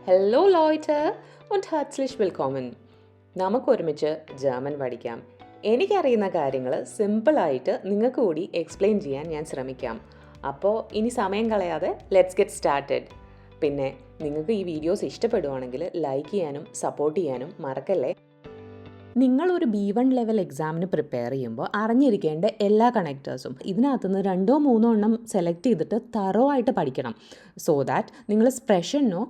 Hello ലോയ്റ്റ് und herzlich willkommen. നമുക്കൊരുമിച്ച് German പഠിക്കാം. എനിക്കറിയുന്ന കാര്യങ്ങൾ സിമ്പിളായിട്ട് നിങ്ങൾക്ക് കൂടി എക്സ്പ്ലെയിൻ ചെയ്യാൻ ഞാൻ ശ്രമിക്കാം. അപ്പോൾ ഇനി സമയം കളയാതെ ലെറ്റ്സ് ഗെറ്റ് സ്റ്റാർട്ടഡ്. പിന്നെ നിങ്ങൾക്ക് ഈ വീഡിയോസ് ഇഷ്ടപ്പെടുവാണെങ്കിൽ ലൈക്ക് ചെയ്യാനും സപ്പോർട്ട് ചെയ്യാനും മറക്കല്ലേ. നിങ്ങളൊരു B1 ലെവൽ എക്സാമിന് പ്രിപ്പയർ ചെയ്യുമ്പോൾ അറിഞ്ഞിരിക്കേണ്ട എല്ലാ കണക്റ്റേഴ്സും ഇതിനകത്തുനിന്ന് 2-3 എണ്ണം സെലക്ട് ചെയ്തിട്ട് തറോ ആയിട്ട് പഠിക്കണം. സോ ദാറ്റ് നിങ്ങൾ സ്പ്രെഷനോ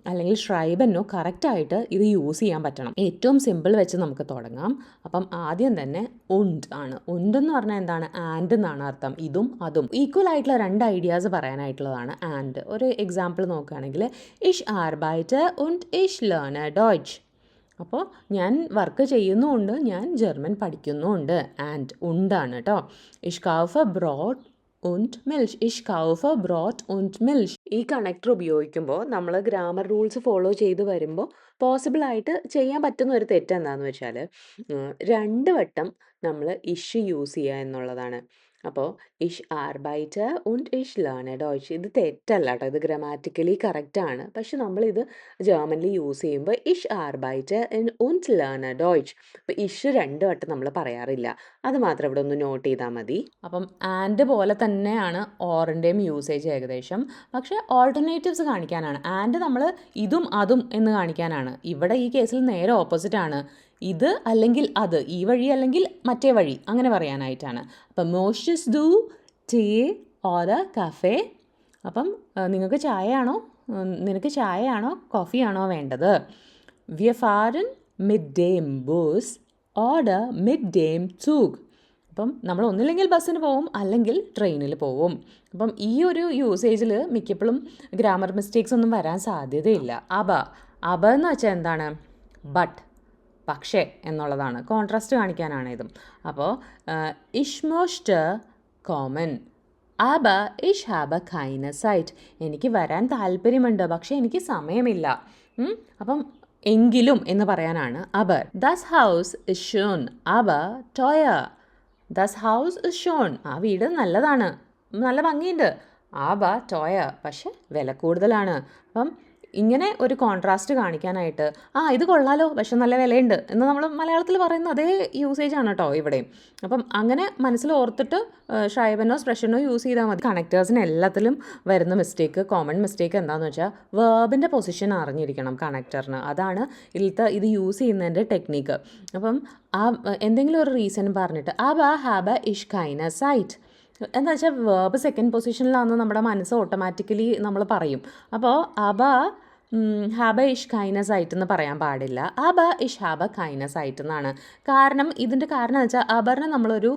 അല്ലെങ്കിൽ ഷ്രൈബനോ കറക്റ്റായിട്ട് ഇത് യൂസ് ചെയ്യാൻ പറ്റണം. ഏറ്റവും സിമ്പിൾ വെച്ച് നമുക്ക് തുടങ്ങാം. അപ്പം ആദ്യം തന്നെ ഉണ്ട് ആണ്. ഉണ്ടെന്ന് പറഞ്ഞാൽ എന്താണ്? ആൻഡ് എന്നാണ് അർത്ഥം. ഇതും അതും ഈക്വൽ ആയിട്ടുള്ള 2 ഐഡിയാസ് പറയാനായിട്ടുള്ളതാണ് ആൻഡ്. ഒരു എക്സാമ്പിൾ നോക്കുകയാണെങ്കിൽ ഇഷ് ആർബൈറ്റ് und ich lerne Deutsch. അപ്പോൾ ഞാൻ വർക്ക് ചെയ്യുന്നുമുണ്ട്, ഞാൻ ജർമ്മൻ പഠിക്കുന്നുമുണ്ട്. ആൻഡ് ഉണ്ടാണ് കേട്ടോ. ഇഷ് കൗഫ് ബ്രോട്ട് und Milch. Ich kaufe Brot und Milch. ഈ കണക്ടർ ഉപയോഗിക്കുമ്പോൾ നമ്മൾ ഗ്രാമർ റൂൾസ് ഫോളോ ചെയ്ത് വരുമ്പോൾ പോസിബിളായിട്ട് ചെയ്യാൻ പറ്റുന്ന ഒരു തെറ്റ് എന്താണെന്ന് വെച്ചാൽ 2 വട്ടം നമ്മൾ ഇഷ് യൂസ് ചെയ്യുക എന്നുള്ളതാണ്. അപ്പോൾ ഇഷ് ആർബൈറ്റ് und ich lerne Deutsch. ഇത് തെറ്റല്ല കേട്ടോ, ഇത് ഗ്രാമാറ്റിക്കലി കറക്റ്റാണ്. പക്ഷെ നമ്മളിത് ജർമ്മനിൽ യൂസ് ചെയ്യുമ്പോൾ ഇഷ് ആർബൈറ്റ് und lerne Deutsch. അപ്പോൾ ഇഷ് 2 വട്ടം നമ്മൾ പറയാറില്ല. അത് മാത്രം ഇവിടെ ഒന്ന് നോട്ട് ചെയ്താൽ മതി. അപ്പം ആൻഡ് പോലെ തന്നെയാണ് ഓറിൻ്റെയും യൂസേജ് ഏകദേശം. പക്ഷേ ഓൾട്ടർനേറ്റീവ്സ് കാണിക്കാനാണ്. ആൻഡ് നമ്മൾ ഇതും അതും എന്ന് കാണിക്കാനാണ്. ഇവിടെ ഈ കേസിൽ നേരെ ഓപ്പോസിറ്റാണ്. ഇത് അല്ലെങ്കിൽ അത്, ഈ വഴി അല്ലെങ്കിൽ മറ്റേ വഴി, അങ്ങനെ പറയാനായിട്ടാണ്. അപ്പം മോഷിസ് ദു ടീ ഓർ കഫേ. അപ്പം നിങ്ങൾക്ക് ചായയാണോ, നിനക്ക് ചായയാണോ കോഫിയാണോ വേണ്ടത്? Wir fahren mit dem Bus oder mit dem Zug. അപ്പം നമ്മൾ ഒന്നില്ലെങ്കിൽ ബസ്സിന് പോവും അല്ലെങ്കിൽ ട്രെയിനിൽ പോവും. അപ്പം ഈ ഒരു യൂസേജിൽ മിക്കപ്പോഴും ഗ്രാമർ മിസ്റ്റേക്സ് ഒന്നും വരാൻ സാധ്യതയില്ല. അബ എന്ന് വെച്ചാൽ എന്താണ്? ബട്ട്, പക്ഷേ എന്നുള്ളതാണ്. കോൺട്രാസ്റ്റ് കാണിക്കാനാണ് ഇതും. അപ്പോൾ ഇഷ് മോസ്റ്റ് കോമൺ. അബ ഇഷ് ഹാബ കൈന സൈറ്റ്. എനിക്ക് വരാൻ താല്പര്യമുണ്ട് പക്ഷേ എനിക്ക് സമയമില്ല. അപ്പം എങ്കിലും എന്ന് പറയാനാണ് അബർ. ദസ് ഹൗസ് ഇസ് ഷോൺ അബർ ടോയർ. ദസ് ഹൗസ് ഇസ് ഷോൺ. ആ വീട് നല്ലതാണ്, നല്ല ഭംഗിയുണ്ട്. ആബ ടോയർ, പക്ഷെ വില കൂടുതലാണ്. അപ്പം ഇങ്ങനെ ഒരു കോൺട്രാസ്റ്റ് കാണിക്കാനായിട്ട് ഇത് കൊള്ളാലോ പക്ഷെ നല്ല വിലയുണ്ട് എന്ന് നമ്മൾ മലയാളത്തിൽ പറയുന്ന അതേ യൂസേജ് ആണ് കേട്ടോ ഇവിടെയും. അപ്പം അങ്ങനെ മനസ്സിൽ ഓർത്തിട്ട് ഷൈബനോ സ്പ്രെഷനോ യൂസ് ചെയ്താൽ മതി. കണക്റ്റേഴ്സിന് എല്ലാത്തിലും വരുന്ന മിസ്റ്റേക്ക്, കോമൺ മിസ്റ്റേക്ക് എന്താണെന്ന് വെച്ചാൽ വേർബിൻ്റെ പൊസിഷൻ അറിഞ്ഞിരിക്കണം കണക്റ്ററിന്. അതാണ് ഇത് യൂസ് ചെയ്യുന്നതിൻ്റെ ടെക്നിക്ക്. അപ്പം എന്തെങ്കിലും ഒരു റീസൺ പറഞ്ഞിട്ട് ഹാബ ഇഷ് കൈന സൈറ്റ് എന്താ വെച്ചാൽ വേർബ് സെക്കൻഡ് പൊസിഷനിലാണെന്ന് നമ്മുടെ മനസ്സ് ഓട്ടോമാറ്റിക്കലി നമ്മൾ പറയും. അപ്പോൾ ഹാബ ഇഷ് കൈനസ് ആയിട്ട് എന്ന് പറയാൻ പാടില്ല. ഇഷ് ഹാബ കൈനസ് ആയിട്ട് എന്നാണ്. കാരണം ഇതിൻ്റെ കാരണം എന്ന് വെച്ചാൽ അബറിനെ നമ്മളൊരു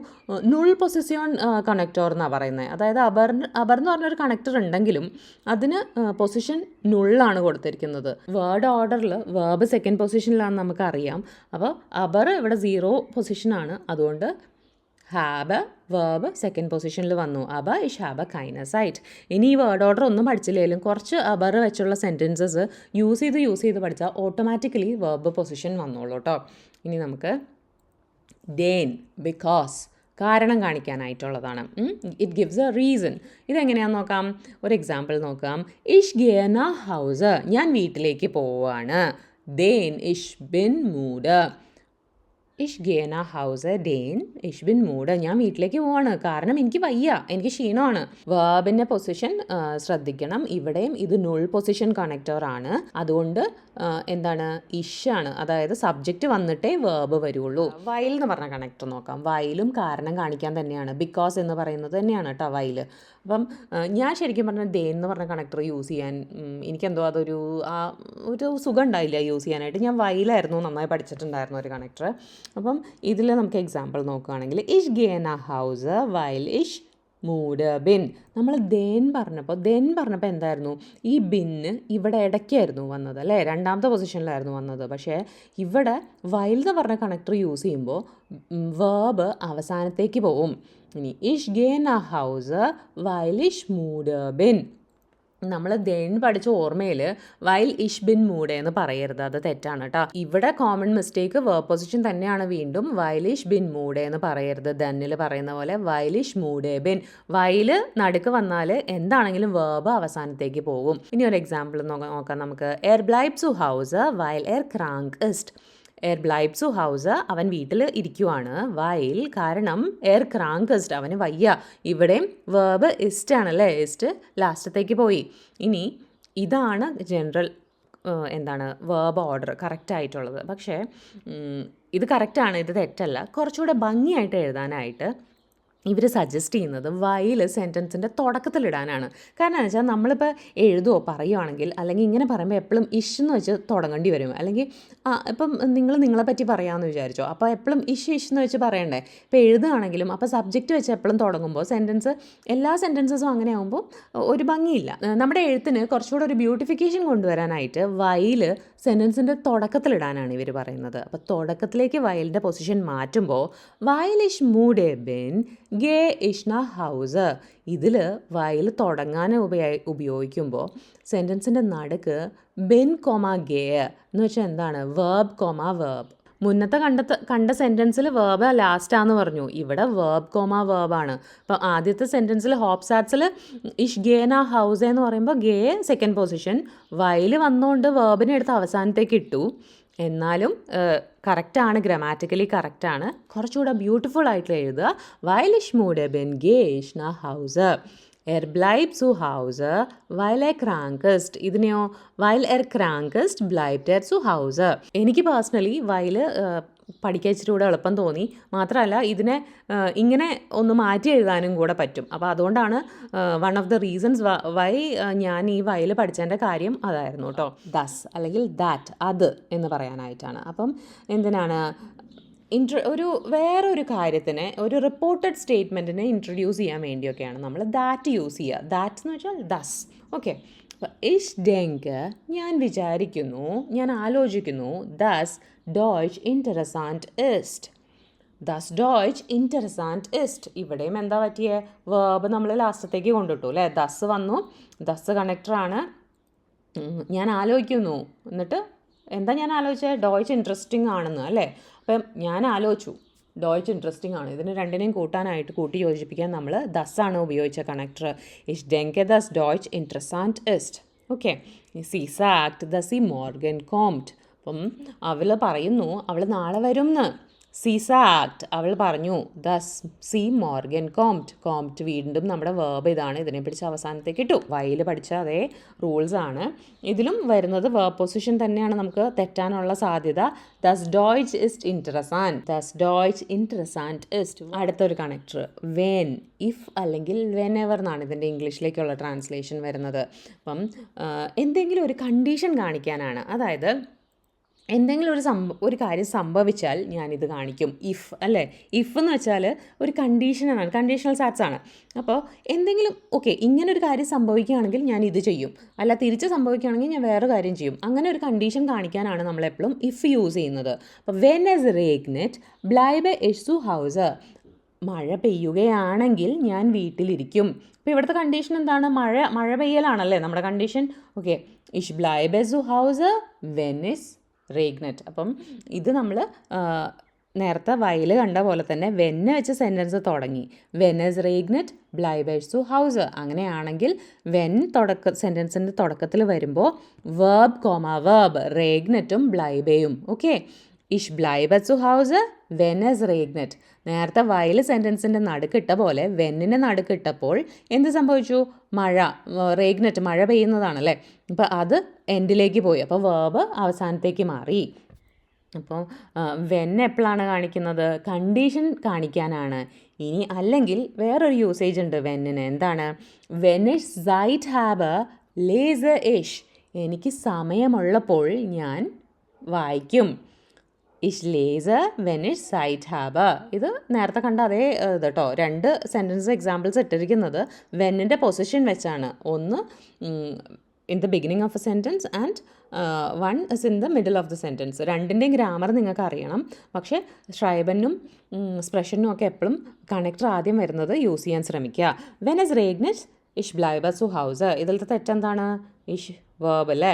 നുൾ പൊസിഷൻ കണക്ടർ എന്നാണ് പറയുന്നത്. അതായത് അബർ എന്ന് പറഞ്ഞൊരു കണക്ടർ ഉണ്ടെങ്കിലും അതിന് പൊസിഷൻ നുള്ളാണ് കൊടുത്തിരിക്കുന്നത്. വേർഡ് ഓർഡറിൽ വേർബ് സെക്കൻഡ് പൊസിഷനിലാണെന്ന് നമുക്കറിയാം. അപ്പോൾ അബർ ഇവിടെ 0 പൊസിഷനാണ്. അതുകൊണ്ട് ഹാബ വേർബ് സെക്കൻഡ് പൊസിഷനിൽ വന്നു. ഇഷ് ഹാബ കൈനസ് ആയിട്ട്. ഇനി ഈ വേർഡ് ഓർഡർ ഒന്നും പഠിച്ചില്ലെങ്കിലും കുറച്ച് അബർ വെച്ചുള്ള സെൻറ്റൻസസ് യൂസ് ചെയ്ത് പഠിച്ചാൽ ഓട്ടോമാറ്റിക്കലി വേർബ് പൊസിഷൻ വന്നോളൂ കേട്ടോ. ഇനി നമുക്ക് ഡേൻ, ബിക്കോസ്, കാരണം കാണിക്കാനായിട്ടുള്ളതാണ്. It gives a reason. ഇതെങ്ങനെയാണെന്ന് നോക്കാം. ഒരു എക്സാമ്പിൾ നോക്കാം. ഇഷ് ഗേന ഹൗസ്. ഞാൻ വീട്ടിലേക്ക് പോവാണ്. ഡേൻ ഇഷ് ബിൻ മൂഡ്. ഇഷ് ഗേന ഹൗസ് ഡേൻ ഇഷ് ബിൻ മൂഡ്. ഞാൻ വീട്ടിലേക്ക് പോവാണ് കാരണം എനിക്ക് വയ്യ, എനിക്ക് ക്ഷീണമാണ്. വേർബിൻ്റെ പൊസിഷൻ ശ്രദ്ധിക്കണം. ഇവിടെയും ഇത് നുൾ പൊസിഷൻ കണക്ടർ ആണ്. അതുകൊണ്ട് എന്താണ്? ഇഷാണ്. അതായത് സബ്ജക്റ്റ് വന്നിട്ടേ വേർബ് വരുള്ളൂ. വൈൽ എന്ന് പറഞ്ഞ കണക്ടർ നോക്കാം. വൈലും കാരണം കാണിക്കാൻ തന്നെയാണ്. ബിക്കോസ് എന്ന് പറയുന്നത് തന്നെയാണ് കേട്ടോ വൈൽ. അപ്പം ഞാൻ ശരിക്കും പറഞ്ഞാൽ ഡേൻ എന്ന് പറഞ്ഞ കണക്ടർ യൂസ് ചെയ്യാൻ എനിക്കെന്തോ അതൊരു സുഖം ഉണ്ടായില്ല യൂസ് ചെയ്യാനായിട്ട്. ഞാൻ വൈലായിരുന്നു നന്നായി പഠിച്ചിട്ടുണ്ടായിരുന്നു ഒരു കണക്ടർ. അപ്പം ഇതിൽ നമുക്ക് എക്സാമ്പിൾ നോക്കുകയാണെങ്കിൽ ഇഷ് ഗേന ഹൗസ് വൈൽ ഇഷ് മൂഡ് ബിൻ. നമ്മൾ ദെൻ പറഞ്ഞപ്പോൾ എന്തായിരുന്നു? ഈ ബിന്ന് ഇവിടെ ഇടയ്ക്കായിരുന്നു വന്നത് അല്ലേ, 2ാമത്തെ പൊസിഷനിലായിരുന്നു വന്നത്. പക്ഷേ ഇവിടെ വൈൽ എന്ന് പറഞ്ഞ കണക്ടർ യൂസ് ചെയ്യുമ്പോൾ വേർബ് അവസാനത്തേക്ക് പോവും. ഇനി ഇഷ് ഗേന ഹൗസ് വൈൽ ഇഷ് മൂഡ് ബിൻ. നമ്മൾ ദെൻ പഠിച്ച ഓർമ്മയിൽ വൈൽ ഇഷ് ബിൻ മൂഡേ എന്ന് പറയരുത്, അത് തെറ്റാണ് കേട്ടോ. ഇവിടെ കോമൺ മിസ്റ്റേക്ക് വേർബ് പൊസിഷൻ തന്നെയാണ്. വീണ്ടും വൈലിഷ് ബിൻ മൂഡേ എന്ന് പറയരുത്. ദന്നിൽ പറയുന്ന പോലെ വൈലിഷ് മൂഡേ ബിൻ. വൈല് നടുക്ക് വന്നാൽ എന്താണെങ്കിലും വേർബ് അവസാനത്തേക്ക് പോകും. ഇനി ഒരു എക്സാമ്പിൾ നോക്കാം നമുക്ക്. എർ ബ്ലൈബ് സു ഹൗസ് വൈൽ എർ ക്രാങ്ക് ഇസ്റ്റ്. എർ ബ്ലൈബ് സു ഹൗസ്, അവൻ വീട്ടിൽ ഇരിക്കുവാണ്. വൈൽ, കാരണം എർ ക്രാങ്കസ്റ്റ്, അവന് വയ്യ. ഇവിടെയും വേർബ് ഇസ്റ്റ് ആണല്ലേ, ഇസ്റ്റ് ലാസ്റ്റത്തേക്ക് പോയി. ഇനി ഇതാണ് ജനറൽ എന്താണ് വേർബ് ഓർഡർ കറക്റ്റ് ആയിട്ടുള്ളത്. പക്ഷേ ഇത് കറക്റ്റാണ്, ഇത് തെറ്റല്ല. കുറച്ചുകൂടെ ഭംഗിയായിട്ട് എഴുതാനായിട്ട് ഇവർ സജസ്റ്റ് ചെയ്യുന്നത് വൈൽ സെൻറ്റൻസിൻ്റെ തുടക്കത്തിലിടാനാണ്. കാരണം എന്ന് വെച്ചാൽ നമ്മളിപ്പോൾ എഴുതുമോ പറയുവാണെങ്കിൽ, അല്ലെങ്കിൽ ഇങ്ങനെ പറയുമ്പോൾ എപ്പോഴും ഇഷ് എന്ന് വെച്ച് തുടങ്ങേണ്ടി വരും. അല്ലെങ്കിൽ ഇപ്പം നിങ്ങളെ പറ്റി പറയാമെന്ന് വിചാരിച്ചോ, അപ്പോൾ എപ്പോഴും ഇഷ് എന്ന് വെച്ച് പറയണ്ടേ. ഇപ്പോൾ എഴുതുകയാണെങ്കിലും അപ്പോൾ സബ്ജക്റ്റ് വെച്ച് എപ്പോഴും തുടങ്ങുമ്പോൾ എല്ലാ സെൻറ്റൻസസും അങ്ങനെ ആകുമ്പോൾ ഒരു ഭംഗിയില്ല. നമ്മുടെ എഴുത്തിന് കുറച്ചുകൂടെ ഒരു ബ്യൂട്ടിഫിക്കേഷൻ കൊണ്ടുവരാനായിട്ട് വൈൽ സെൻറ്റൻസിൻ്റെ തുടക്കത്തിലിടാനാണ് ഇവർ പറയുന്നത്. അപ്പോൾ തുടക്കത്തിലേക്ക് വയലിൻ്റെ പൊസിഷൻ മാറ്റുമ്പോൾ വയലിഷ് മൂഡ് എ ബിൻ ഗേ ഇഷ്ന ഹൗസ്. ഇതിൽ വയൽ തുടങ്ങാൻ ഉപയോഗിക്കുമ്പോൾ സെൻറ്റൻസിൻ്റെ നടുക്ക് ബെൻ കോമ ഗേ എന്ന് വെച്ചാൽ എന്താണ്, വേർബ് കോമ വേർബ്. മുന്നത്തെ കണ്ട സെൻറ്റൻസിൽ വേർബ് ലാസ്റ്റാന്ന് പറഞ്ഞു. ഇവിടെ വേർബ് കോമ വേർബാണ്. അപ്പോൾ ആദ്യത്തെ സെൻറ്റൻസിൽ ഹോപ്സാറ്റ്സിൽ ഇഷ് ഗേന ഹൗസ് എന്ന് പറയുമ്പോൾ ഗേ സെക്കൻഡ് പൊസിഷൻ, വയൽ വന്നുകൊണ്ട് വേർബിനെ എടുത്ത് അവസാനത്തേക്ക് ഇട്ടു. എന്നാലും കറക്റ്റാണ്, ഗ്രാമാറ്റിക്കലി കറക്റ്റാണ്. കുറച്ചുകൂടെ ബ്യൂട്ടിഫുൾ ആയിട്ട് എഴുതുക. വയലിഷ് മൂഡ് ബെൻ ഗേ ഇഷ്ന ഹൗസ്. എർ ബ്ലൈബ് സു ഹൗസ് വൈൽ എർ ക്രാങ്കസ്റ്റ്. ഇതിനെയോ വൈൽ എർ ക്രാങ്കസ്റ്റ് ബ്ലൈബ്ഡ് എർ സു ഹൗസ്. എനിക്ക് പേഴ്സണലി വൈൽ പഠിക്കാൻ ഇച്ചിരി കൂടെ എളുപ്പം തോന്നി. മാത്രമല്ല ഇതിനെ ഇങ്ങനെ ഒന്ന് മാറ്റി എഴുതാനും കൂടെ പറ്റും. അപ്പോൾ അതുകൊണ്ടാണ് one of the reasons Y ഞാൻ ഈ വയൽ പഠിച്ചതിൻ്റെ കാര്യം അതായിരുന്നു കേട്ടോ. ദസ് അല്ലെങ്കിൽ ദാറ്റ്, അത് എന്ന് പറയാനായിട്ടാണ്. അപ്പം എന്തിനാണ് വേറൊരു കാര്യത്തിനെ, ഒരു റിപ്പോർട്ടഡ് സ്റ്റേറ്റ്മെൻറ്റിനെ ഇൻട്രൊഡ്യൂസ് ചെയ്യാൻ വേണ്ടിയൊക്കെയാണ് നമ്മൾ ദാറ്റ് യൂസ് ചെയ്യുക. ദാറ്റ് എന്ന് വെച്ചാൽ ദസ്. ഓക്കെ, അപ്പോൾ ഇഷ് ഡെങ്ക്, ഞാൻ വിചാരിക്കുന്നു, ഞാൻ ആലോചിക്കുന്നു. ദസ് ഡോയ്ച്ച് ഇൻറ്ററസാൻറ്റ് ഇസ്റ്റ്. ദസ് ഡോയ്ച്ച് ഇൻറ്ററസാൻറ്റ് ഇസ്റ്റ്. ഇവിടെയും എന്താ പറ്റിയേ, വേർബ് നമ്മൾ ലാസ്റ്റത്തേക്ക് കൊണ്ടിട്ടു അല്ലേ. ദസ് വന്നു, ദസ് കണക്ടറാണ്. ഞാൻ ആലോചിക്കുന്നു, എന്നിട്ട് എന്താ ഞാൻ ആലോചിച്ചത്, ഡോയ്ച്ച് ഇൻട്രസ്റ്റിംഗ് ആണെന്ന് അല്ലേ. അപ്പം ഞാൻ ആലോചിച്ചു ഡോയ്ച്ച് ഇൻട്രസ്റ്റിംഗ് ആണ്. ഇതിന് രണ്ടിനെയും കൂട്ടി യോജിപ്പിക്കാൻ നമ്മൾ ദസ്സാണ് ഉപയോഗിച്ച കണക്ടർ. ഇഷ് ഡെങ്കെ ദസ് ഡോയ്ച്ച് ഇൻട്രസാൻറ്റ് ഇസ്റ്റ്. ഓക്കെ, സി സാക്ട് ദ സി മോർഗൻ കോംറ്റ്. അപ്പം അവൾ പറയുന്നു അവൾ നാളെ വരും എന്ന്. സി സാക്ട്, അവൾ പറഞ്ഞു. ദസ് സി മോർഗൻ കോംറ്റ്. കോംറ്റ് വീണ്ടും നമ്മുടെ വേർബ് ഇതാണ്. ഇതിനെ പിടിച്ച് അവസാനത്തേക്ക് ഇട്ടു. വയൽ പഠിച്ച അതേ റൂൾസ് ആണ് ഇതിലും വരുന്നത്. വേർബ് പൊസിഷൻ തന്നെയാണ് നമുക്ക് തെറ്റാനുള്ള സാധ്യത. ദസ് ഡോയ്ച്ച് ഇസ്റ്റ് ഇൻട്രസാൻറ്റ്. ദസ് ഡോയ്ച്ച് ഇൻട്രസാൻറ്റ് ഇസ്റ്റ്. അടുത്തൊരു കണക്ടർ വെൻ, ഇഫ് അല്ലെങ്കിൽ വെൻ എവർ എന്നാണ് ഇതിൻ്റെ ഇംഗ്ലീഷിലേക്കുള്ള ട്രാൻസ്ലേഷൻ വരുന്നത്. അപ്പം എന്തെങ്കിലും ഒരു കണ്ടീഷൻ കാണിക്കാനാണ്. അതായത് എന്തെങ്കിലും ഒരു കാര്യം സംഭവിച്ചാൽ ഞാനിത് കാണിക്കും. ഇഫ് അല്ലേ, ഇഫ് എന്ന് വെച്ചാൽ ഒരു കണ്ടീഷനാണ്, കണ്ടീഷണൽ സാറ്റ്സ് ആണ്. അപ്പോൾ എന്തെങ്കിലും ഇങ്ങനൊരു കാര്യം സംഭവിക്കുകയാണെങ്കിൽ ഞാൻ ഇത് ചെയ്യും, അല്ല തിരിച്ച് സംഭവിക്കുകയാണെങ്കിൽ ഞാൻ വേറെ കാര്യം ചെയ്യും. അങ്ങനെ ഒരു കണ്ടീഷൻ കാണിക്കാനാണ് നമ്മളെപ്പോഴും ഇഫ് യൂസ് ചെയ്യുന്നത്. അപ്പോൾ വെൻ എസ് റേഗ്നെറ്റ് ബ്ലൈബ് എഷു ഹൗസ്. മഴ പെയ്യുകയാണെങ്കിൽ ഞാൻ വീട്ടിലിരിക്കും. ഇപ്പോൾ ഇവിടുത്തെ കണ്ടീഷൻ എന്താണ്, മഴ പെയ്യലാണല്ലേ നമ്മുടെ കണ്ടീഷൻ. ഓക്കെ, ഇഷ് ബ്ലൈബ് എസു ഹൗസ് വെൻ ഇസ് റേഗ്നെറ്റ്. അപ്പം ഇത് നമ്മൾ നേരത്തെ വയൽ കണ്ട പോലെ തന്നെ വെന്ന് വെച്ച് സെൻറ്റൻസ് തുടങ്ങി. വെൻ ഇസ് റേഗ്നെറ്റ് ബ്ലൈബ് ടു ഹൗസ്. അങ്ങനെയാണെങ്കിൽ വെൻ സെൻറ്റൻസിൻ്റെ തുടക്കത്തിൽ വരുമ്പോൾ വേർബ് കോമ വേർബ്, റേഗ്നെറ്റും ബ്ലൈബയും. ഓക്കെ, ഇഷ് ബ്ലൈബ് ടു ഹൗസ് വെൻ ഇസ് റേഗ്നെറ്റ്. നേരത്തെ വയൽ സെൻറ്റൻസിൻ്റെ നടുക്കിട്ട പോലെ വെന്നിൻ്റെ നടുക്കിട്ടപ്പോൾ എന്ത് സംഭവിച്ചു, റേഗ്നെറ്റ് മഴ പെയ്യുന്നതാണല്ലേ. അപ്പോൾ അത് എൻഡിലേക്ക് പോയി, അപ്പോൾ വേർബ് അവസാനത്തേക്ക് മാറി. അപ്പോൾ വെൻ എപ്പോഴാണ് കാണിക്കുന്നത്, കണ്ടീഷൻ കാണിക്കാനാണ്. ഇനി അല്ലെങ്കിൽ വേറൊരു യൂസേജ് ഉണ്ട് വെന്നിന്. എന്താണ്, വെൻ ഇഷ് സൈറ്റ് ഹാബ് ലേസർ ഇഷ്. എനിക്ക് സമയമുള്ളപ്പോൾ ഞാൻ വായിക്കും. ഇഷ് ലേസർ വെൻ ഇഷ് സൈറ്റ് ഹാബ്. ഇത് നേരത്തെ കണ്ട അതേ ഇത് കേട്ടോ. രണ്ട് സെൻറ്റൻസ് എക്സാമ്പിൾസ് ഇട്ടിരിക്കുന്നത് വെന്നിൻ്റെ പൊസിഷൻ വെച്ചാണ്. ഒന്ന് in the beginning of A sentence and one is in the middle of the sentence. രണ്ടിൻ്റെയും ഗ്രാമർ നിങ്ങൾക്ക് അറിയണം. പക്ഷേ ഷ്രൈബനും സ്പ്രഷനും ഒക്കെ എപ്പോഴും കണക്ടർ ആദ്യം വരുന്നത് യൂസ് ചെയ്യാൻ ശ്രമിക്കുക. വെൻ ഇസ് റേഗ്നെറ്റ് ഇഷ് ബ്ലൈബ സു ഹൗസ്. ഇതിലത്തെ തെറ്റെന്താണ്? ഇഷ് വേർബ് അല്ലേ,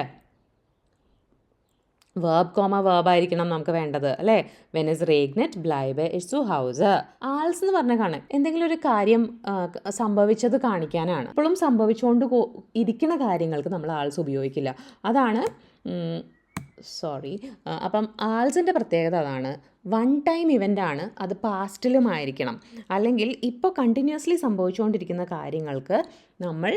വേർബ് കോമ വേർബ് ആയിരിക്കണം നമുക്ക് വേണ്ടത് അല്ലേ. വെൻ ഇസ് റേഗ്നെറ്റ് ബ്ലൈബ് ഇഷ് സു ഹൗസ്. ആൾസ് എന്ന് പറഞ്ഞ കാണാൻ എന്തെങ്കിലും ഒരു കാര്യം സംഭവിച്ചത് കാണിക്കാനാണ്. എപ്പോഴും സംഭവിച്ചുകൊണ്ട് ഇരിക്കുന്ന കാര്യങ്ങൾക്ക് നമ്മൾ ആൾസ് ഉപയോഗിക്കില്ല. അതാണ് അപ്പം ആൾസിൻ്റെ പ്രത്യേകത അതാണ്. വൺ ടൈം ഇവൻ്റ് ആണ്, അത് പാസ്റ്റിലുമായിരിക്കണം. അല്ലെങ്കിൽ ഇപ്പോൾ കണ്ടിന്യൂസ്ലി സംഭവിച്ചുകൊണ്ടിരിക്കുന്ന കാര്യങ്ങൾക്ക് നമ്മൾ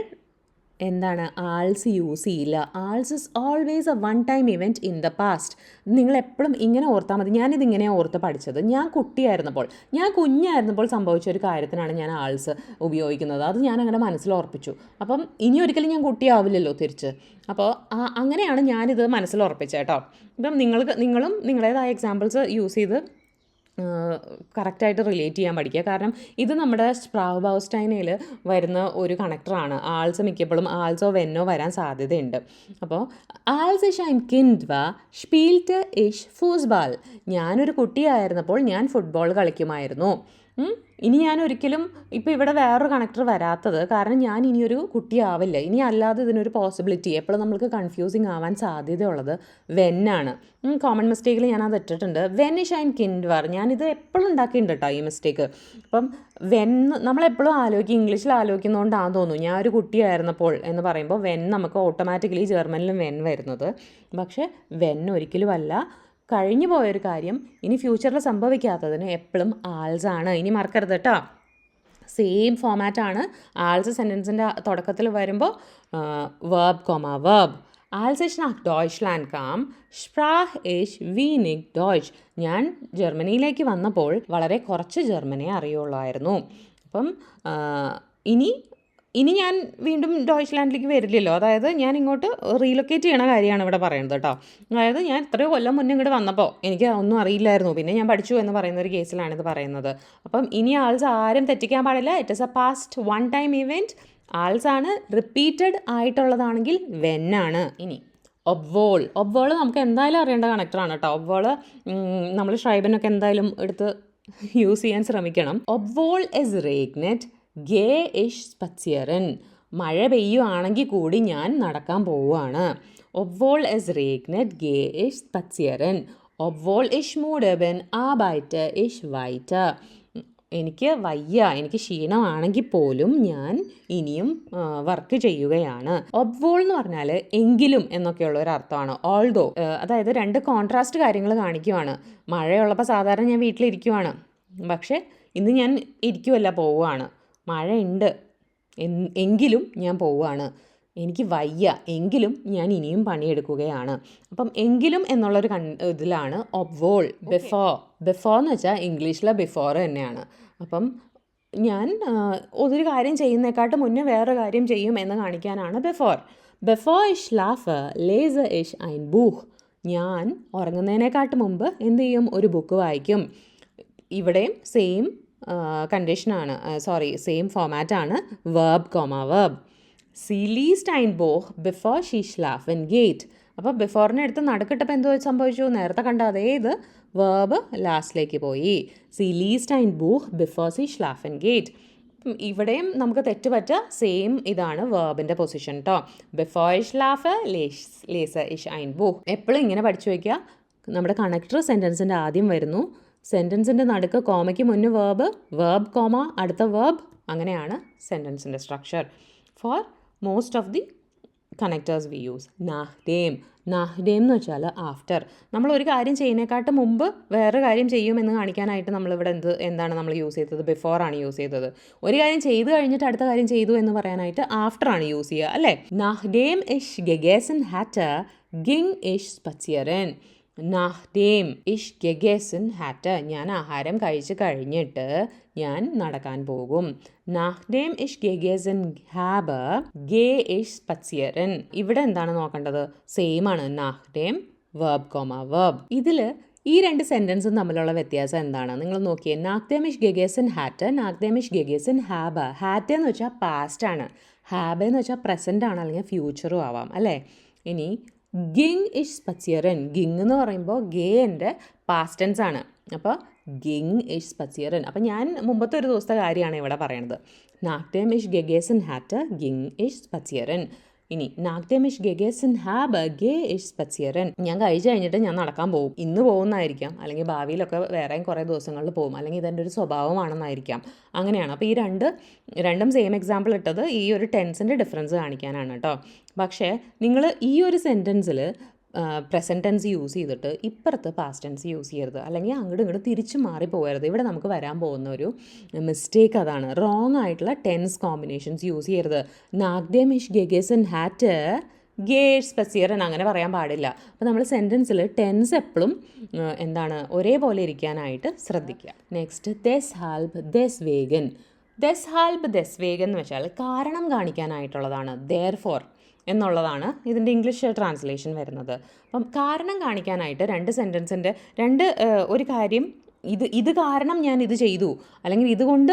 എന്താണ് ആൾസ് യൂസ് ചെയ്യില്ല. ആൾസ് is always a one time event in the past. നിങ്ങൾ എപ്പോഴും ഇങ്ങനെ ഓർത്താൽ മതി. ഞാനിതിങ്ങനെ ഓർത്ത് പഠിച്ചത് ഞാൻ കുഞ്ഞായിരുന്നപ്പോൾ സംഭവിച്ച ഒരു കാര്യത്തിനാണ് ഞാൻ ആൾസ് ഉപയോഗിക്കുന്നത്. അത് ഞാൻ അങ്ങനെ മനസ്സിൽ ഓർപ്പിച്ചു. അപ്പം ഇനി ഒരിക്കലും ഞാൻ കുട്ടിയാവില്ലല്ലോ തിരിച്ച്. അപ്പോൾ അങ്ങനെയാണ് ഞാനിത് മനസ്സിൽ ഉറപ്പിച്ചത് കേട്ടോ. ഇപ്പം നിങ്ങളും നിങ്ങളുടേതായ എക്സാമ്പിൾസ് യൂസ് ചെയ്ത് കറക്റ്റായിട്ട് റിലേറ്റ് ചെയ്യാൻ പഠിക്കുക. കാരണം ഇത് നമ്മുടെ സ്പ്രാവ്ബൗസ്റ്റൈനയിൽ വരുന്ന ഒരു കണക്ടറാണ്. ആൾസ് മിക്കപ്പോഴും ആൾസോ വെന്നോ വരാൻ സാധ്യതയുണ്ട്. അപ്പോൾ ആൾസ് ഇഷ് ein Kind war spielte ich Fußball. ഞാനൊരു കുട്ടിയായിരുന്നപ്പോൾ ഞാൻ ഫുട്ബോൾ കളിക്കുമായിരുന്നു. ഇനി ഞാൻ ഒരിക്കലും ഇപ്പോൾ ഇവിടെ വേറൊരു കണക്ടർ വരാത്തത് കാരണം ഞാൻ ഇനിയൊരു കുട്ടിയാവില്ല. ഇനി അല്ലാതെ ഇതിനൊരു പോസിബിലിറ്റി എപ്പോഴും നമ്മൾക്ക് കൺഫ്യൂസിങ് ആവാൻ സാധ്യതയുള്ളത് വെന്നാണ്. കോമൺ മിസ്റ്റേക്കിൽ ഞാൻ അത് ഇട്ടിട്ടുണ്ട്. വെൻ ഇഷ് ein Kind war. ഞാനിത് എപ്പോഴും ഉണ്ടാക്കിയിട്ടുണ്ട് കേട്ടോ ഈ മിസ്റ്റേക്ക്. അപ്പം നമ്മളെപ്പോഴും ഇംഗ്ലീഷിൽ ആലോചിക്കുന്നതുകൊണ്ടാണെന്ന് തോന്നുന്നു ഞാൻ ഒരു കുട്ടിയായിരുന്നപ്പോൾ എന്ന് പറയുമ്പോൾ വെൻ നമുക്ക് ഓട്ടോമാറ്റിക്കലി ജർമ്മനിലും വെൻ വരുന്നത്. പക്ഷേ വെൻ ഒരിക്കലും അല്ല. കഴിഞ്ഞു പോയൊരു കാര്യം ഇനി ഫ്യൂച്ചറിൽ സംഭവിക്കാത്തതിന് എപ്പോഴും ആൾസ് ആണ്. ഇനി മറക്കരുത് കേട്ടോ. സെയിം ഫോമാറ്റാണ്. ആൾസ് സെൻറ്റൻസിൻ്റെ തുടക്കത്തിൽ വരുമ്പോൾ verb comma verb. Als ich nach Deutschland kam, sprach ich wenig Deutsch. ഞാൻ ജർമ്മനിയിലേക്ക് വന്നപ്പോൾ വളരെ കുറച്ച് ജർമ്മനെ അറിയുള്ളായിരുന്നു. അപ്പം ഇനി ഞാൻ വീണ്ടും ഡോയ്ച്ച്ലാൻഡിലേക്ക് വരില്ലല്ലോ. അതായത് ഞാൻ ഇങ്ങോട്ട് റീലൊക്കേറ്റ് ചെയ്യണ കാര്യമാണ് ഇവിടെ പറയുന്നത് കേട്ടോ. അതായത് ഞാൻ എത്രയോ കൊല്ലം മുന്നേ ഇങ്ങോട്ട് വന്നപ്പോൾ എനിക്ക് ഒന്നും അറിയില്ലായിരുന്നു, പിന്നെ ഞാൻ പഠിച്ചു എന്ന് പറയുന്ന ഒരു കേസിലാണ് ഇത് പറയുന്നത്. അപ്പം ഇനി ആൾസ് ആരും തെറ്റിക്കാൻ പാടില്ല. It is a past one time event. ആൾസ് ആണ്. റിപ്പീറ്റഡ് ആയിട്ടുള്ളതാണെങ്കിൽ വെന്നാണ്. ഇനി ഒബ്വോൾ നമുക്ക് എന്തായാലും അറിയേണ്ട കണക്ടറാണ് കേട്ടോ. ഒബ്വോൾ നമ്മൾ ഷ്രൈബനൊക്കെ എന്തായാലും എടുത്ത് യൂസ് ചെയ്യാൻ ശ്രമിക്കണം. ഒബ്വോൾ ഇസ് റേഗ്നെറ്റ് ഗേ ഇഷ് സ്പച്ചിയറൻ. മഴ പെയ്യുവാണെങ്കിൽ കൂടി ഞാൻ നടക്കാൻ പോവുകയാണ്. ഒബ്വോൾ ഇസ് റേഗ്നെറ്റ് ഗേ ഇഷ് സ്പച്ചിയറൻ. ഒബ്വോൾ ഇഷ് മൂഡബൻ ആബൈറ്റ് ഇഷ് വൈറ്റ്. എനിക്ക് വയ്യ, എനിക്ക് ക്ഷീണമാണെങ്കിൽ പോലും ഞാൻ ഇനിയും വർക്ക് ചെയ്യുകയാണ്. ഒബ്വോൾ എന്ന് പറഞ്ഞാൽ എങ്കിലും എന്നൊക്കെയുള്ള ഒരു അർത്ഥമാണ്. ഓൾദോ, അതായത് രണ്ട് കോൺട്രാസ്റ്റ് കാര്യങ്ങൾ കാണിക്കുവാണ്. മഴയുള്ളപ്പോൾ സാധാരണ ഞാൻ വീട്ടിലിരിക്കുവാണ്, പക്ഷേ ഇന്ന് ഞാൻ ഇരിക്കുമല്ല, പോവുകയാണ്. മഴയുണ്ട് എങ്കിലും ഞാൻ പോവുകയാണ്. എനിക്ക് വയ്യ എങ്കിലും ഞാൻ ഇനിയും പണിയെടുക്കുകയാണ്. അപ്പം എങ്കിലും എന്നുള്ളൊരു ഇതിലാണ് ഒബ്വോൾ. ബിഫോർ എന്ന് വെച്ചാൽ ഇംഗ്ലീഷിലെ ബിഫോർ തന്നെയാണ്. അപ്പം ഞാൻ ഒരു കാര്യം ചെയ്യുന്നതിനെക്കാട്ട് മുന്നേ വേറെ കാര്യം ചെയ്യും എന്ന് കാണിക്കാനാണ് ബിഫോർ ഇഷ് ലാഫ് ലേസ് ഇഷ് ein Buch. ഞാൻ ഉറങ്ങുന്നതിനെക്കാട്ട് മുമ്പ് എന്ത് ചെയ്യും? ഒരു ബുക്ക് വായിക്കും. ഇവിടെയും സെയിം കണ്ടീഷനാണ്, സെയിം ഫോമാറ്റാണ്. Verb comma verb. സി ലീസ്റ്റ് ein Buch bevor she schlafen geht. അപ്പോൾ ബിഫോറിനെ എടുത്ത് നടുക്കിട്ടപ്പോൾ എന്തോ സംഭവിച്ചു? നേരത്തെ കണ്ട അതേ ഇത് വേർബ് ലാസ്റ്റിലേക്ക് പോയി. സി ലീസ്റ്റ് ein Buch bevor sie schlafen geht. ഇവിടെയും നമുക്ക് തെറ്റുപറ്റ സെയിം ഇതാണ് വേർബിൻ്റെ പൊസിഷൻ കേട്ടോ. ബിഫോർ ഇഷ് ലാഫ് ലേസ് ഇഷ് ein Buch. എപ്പോഴും ഇങ്ങനെ പഠിച്ചു വയ്ക്കുക. നമ്മുടെ കണക്ടർ സെൻറ്റൻസിൻ്റെ ആദ്യം വരുന്നു, സെൻറ്റൻസിൻ്റെ നടുക്ക് കോമയ്ക്ക് മുന്നേ വേർബ് കോമ അടുത്ത വേർബ്. അങ്ങനെയാണ് സെൻറ്റൻസിൻ്റെ structure. For most of the connectors we use നാഹ്ഡേം എന്ന് വെച്ചാൽ ആഫ്റ്റർ. നമ്മൾ ഒരു കാര്യം ചെയ്യുന്നതിനെക്കാട്ട് മുമ്പ് വേറെ കാര്യം ചെയ്യുമെന്ന് കാണിക്കാനായിട്ട് നമ്മളിവിടെ എന്താണ് നമ്മൾ യൂസ് ചെയ്തത്? ബിഫോർ ആണ് യൂസ് ചെയ്തത്. ഒരു കാര്യം ചെയ്ത് കഴിഞ്ഞിട്ട് അടുത്ത കാര്യം ചെയ്തു എന്ന് പറയാനായിട്ട് ആഫ്റ്റർ ആണ് യൂസ് ചെയ്യുക അല്ലേ. നാഹ്ഡേം ഇഷ് ഗെഗേസൻ ഹാറ്റർ ഗിങ് ഇഷ് സ്പച്ചിയറൻ. നാഹ്ഡേം ഇഷ് ഗെഗേസൻ ഹാറ്റർ. ഞാൻ ആഹാരം കഴിച്ച് കഴിഞ്ഞിട്ട് ഞാൻ നടക്കാൻ പോകും. നാഹ്ഡേം ഇഷ് ഗെഗേസൻ ഹാബ് ഗേ ഇഷ് സ്പച്ചിയറൻ. ഇവിടെ എന്താണ് നോക്കേണ്ടത്? സെയിം ആണ്. നാഹ്ഡേം വേർബ് കോമ വേർബ്. ഇതിൽ ഈ രണ്ട് സെൻറ്റൻസും തമ്മിലുള്ള വ്യത്യാസം എന്താണ്? നിങ്ങൾ നോക്കിയേ. നാഹ്ഡേം ഇഷ് ഗെഗേസൻ ഹാറ്റർ, നാഹ്ഡേം ഇഷ് ഗെഗേസൻ ഹാബ്. ഹാറ്റർ എന്ന് വെച്ചാൽ പാസ്റ്റ് ആണ്, ഹാബ് എന്ന് വെച്ചാൽ പ്രസൻ്റ് ആണ്, അല്ലെങ്കിൽ ഫ്യൂച്ചറും ആവാം അല്ലേ. ഇനി ഗിങ് ഇഷ് സ്പച്ചിയറൻ. ഗിങ് എന്ന് പറയുമ്പോൾ ഗേൻ്റെ പാസ്റ്റ് ടെൻസ് ആണ്. അപ്പോൾ ging ich spazieren. അപ്പം ഞാൻ മുമ്പത്തെ ഒരു ദിവസത്തെ കാര്യമാണ് ഇവിടെ പറയണത്. nachdem ich gegessen hatte, ging ich spazieren. ഇനി nachdem ich gegessen habe, gehe ich spazieren. ഞാൻ കഴിച്ച് കഴിഞ്ഞിട്ട് ഞാൻ നടക്കാൻ പോകും. ഇന്ന് പോകുന്നതായിരിക്കാം, അല്ലെങ്കിൽ ഭാവിയിലൊക്കെ വേറെയും കുറേ ദിവസങ്ങളിൽ പോകും, അല്ലെങ്കിൽ ഇതെൻ്റെ ഒരു സ്വഭാവമാണെന്നായിരിക്കാം. അങ്ങനെയാണ്. അപ്പോൾ ഈ രണ്ടും സെയിം എക്സാമ്പിൾ ഇട്ടത് ഈ ഒരു ടെൻസിൻ്റെ ഡിഫറൻസ് കാണിക്കാനാണ് കേട്ടോ. പക്ഷേ നിങ്ങൾ ഈ ഒരു സെൻറ്റൻസിൽ പ്രസൻറ്റ് ടെൻസ് യൂസ് ചെയ്തിട്ട് ഇപ്പുറത്ത് പാസ്റ്റ് ടെൻസ് യൂസ് ചെയ്യരുത്, അല്ലെങ്കിൽ അങ്ങോട്ടും ഇങ്ങോട്ട് തിരിച്ചു മാറിപ്പോകരുത്. ഇവിടെ നമുക്ക് വരാൻ പോകുന്ന ഒരു മിസ്റ്റേക്ക് അതാണ്. റോങ് ആയിട്ടുള്ള ടെൻസ് കോമ്പിനേഷൻസ് യൂസ് ചെയ്യരുത്. nachdem ich gegessen hatte, gehe ich spazieren അങ്ങനെ പറയാൻ പാടില്ല. അപ്പോൾ നമ്മൾ സെൻറ്റൻസിൽ ടെൻസ് എപ്പോഴും എന്താണ് ഒരേപോലെ ഇരിക്കാനായിട്ട് ശ്രദ്ധിക്കുക. Next deshalb, deswegen. deshalb, deswegen എന്ന് വെച്ചാൽ കാരണം കാണിക്കാനായിട്ടുള്ളതാണ്. therefore എന്നുള്ളതാണ് ഇതിൻ്റെ ഇംഗ്ലീഷ് ട്രാൻസ്ലേഷൻ വരുന്നത്. അപ്പം കാരണം കാണിക്കാനായിട്ട് ഒരു കാര്യം ഇത് കാരണം ഞാൻ ഇത് ചെയ്തു, അല്ലെങ്കിൽ ഇതുകൊണ്ട്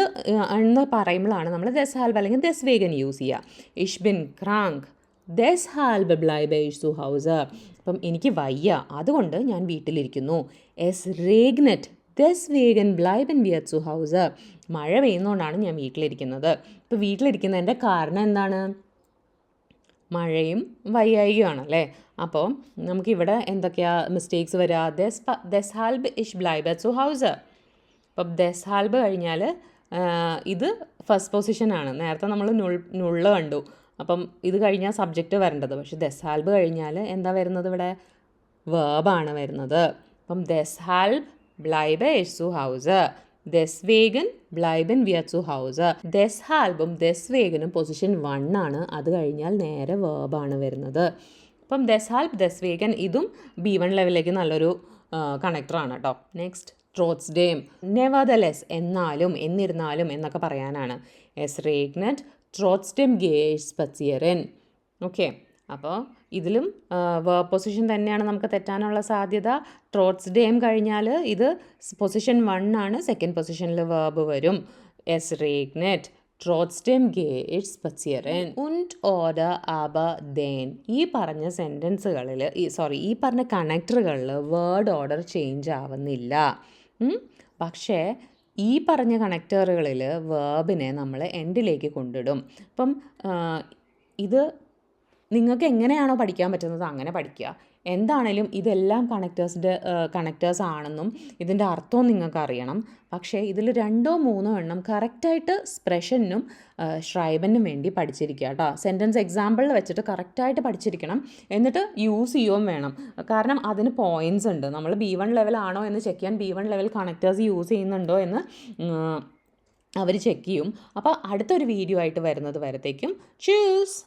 എന്ന് പറയുമ്പോഴാണ് നമ്മൾ deshalb അല്ലെങ്കിൽ deswegen യൂസ് ചെയ്യുക. ich bin krank, deshalb bleibe ich zu Hause. അപ്പം എനിക്ക് വയ്യ, അതുകൊണ്ട് ഞാൻ വീട്ടിലിരിക്കുന്നു. es regnet, deswegen bleiben wir zu Hause. മഴ പെയ്യുന്നതുകൊണ്ടാണ് ഞാൻ വീട്ടിലിരിക്കുന്നത്. ഇപ്പോൾ വീട്ടിലിരിക്കുന്നതിൻ്റെ കാരണം എന്താണ്? മഴയും വയ്യായികയാണ് അല്ലേ. അപ്പോൾ നമുക്കിവിടെ എന്തൊക്കെയാണ് മിസ്റ്റേക്സ് വരിക? deshalb ich bleibe zu Hause. അപ്പം deshalb കഴിഞ്ഞാൽ ഇത് ഫസ്റ്റ് പൊസിഷനാണ്. നേരത്തെ നമ്മൾ നുള്ള് കണ്ടു. അപ്പം ഇത് കഴിഞ്ഞാൽ സബ്ജക്റ്റ് വരേണ്ടത്. പക്ഷെ deshalb കഴിഞ്ഞാൽ എന്താ വരുന്നത്? ഇവിടെ വേർബാണ് വരുന്നത്. അപ്പം deshalb bleibe ich zu Hause, deswegen bleiben wir zu Hause. deshalbും deswegenും പൊസിഷൻ 1 ആണ്. അത് കഴിഞ്ഞാൽ നേരെ വേർബാണ് വരുന്നത്. അപ്പം deshalb, deswegen ഇതും B1 ലെവലിലേക്ക് നല്ലൊരു കണക്ടറാണ് കേട്ടോ. നെക്സ്റ്റ് trotzdem, nevertheless എന്നാലും എന്നിരുന്നാലും എന്നൊക്കെ പറയാനാണ്. es regnet, trotzdem gehe ich spazieren. Okay, അപ്പോൾ ഇതിലും വേർബ് പൊസിഷൻ തന്നെയാണ് നമുക്ക് തെറ്റാനുള്ള സാധ്യത. trotzdem കഴിഞ്ഞാൽ ഇത് പൊസിഷൻ 1 ആണ്, സെക്കൻഡ് പൊസിഷനിൽ വേർബ് വരും. es regnet, trotzdem gehe ich spazieren und oder aber den. ഈ പറഞ്ഞ സെൻറ്റൻസുകളിൽ ഈ പറഞ്ഞ കണക്ടറുകളിൽ വേർഡ് ഓർഡർ ചേഞ്ച് ആവുന്നില്ല. പക്ഷേ ഈ പറഞ്ഞ കണക്ടറുകളിൽ വേർബിനെ നമ്മൾ എൻഡിലേക്ക് കൊണ്ടിടും. അപ്പം ഇത് നിങ്ങൾക്ക് എങ്ങനെയാണോ പഠിക്കാൻ പറ്റുന്നത് അങ്ങനെ പഠിക്കുക. എന്താണേലും ഇതെല്ലാം കണക്റ്റേഴ്സ് ആണെന്നും ഇതിൻ്റെ അർത്ഥവും നിങ്ങൾക്ക് അറിയണം. പക്ഷേ ഇതിൽ 2-3 എണ്ണം കറക്റ്റായിട്ട് സ്പ്രെഷനും ഷ്രൈബനും വേണ്ടി പഠിച്ചിരിക്കുക കേട്ടോ. സെൻറ്റൻസ് എക്സാമ്പിളിൽ വെച്ചിട്ട് കറക്റ്റായിട്ട് പഠിച്ചിരിക്കണം. എന്നിട്ട് യൂസ് ചെയ്യുകയും വേണം. കാരണം അതിന് പോയിൻറ്റ്സ് ഉണ്ട്. നമ്മൾ B1 ലെവലാണോ എന്ന് ചെക്ക് ചെയ്യാൻ B1 ലെവൽ കണക്റ്റേഴ്സ് യൂസ് ചെയ്യുന്നുണ്ടോ എന്ന് അവർ ചെക്ക് ചെയ്യും. അപ്പോൾ അടുത്തൊരു വീഡിയോ ആയിട്ട് വരുന്നത് വരത്തേക്കും ചൂസ്.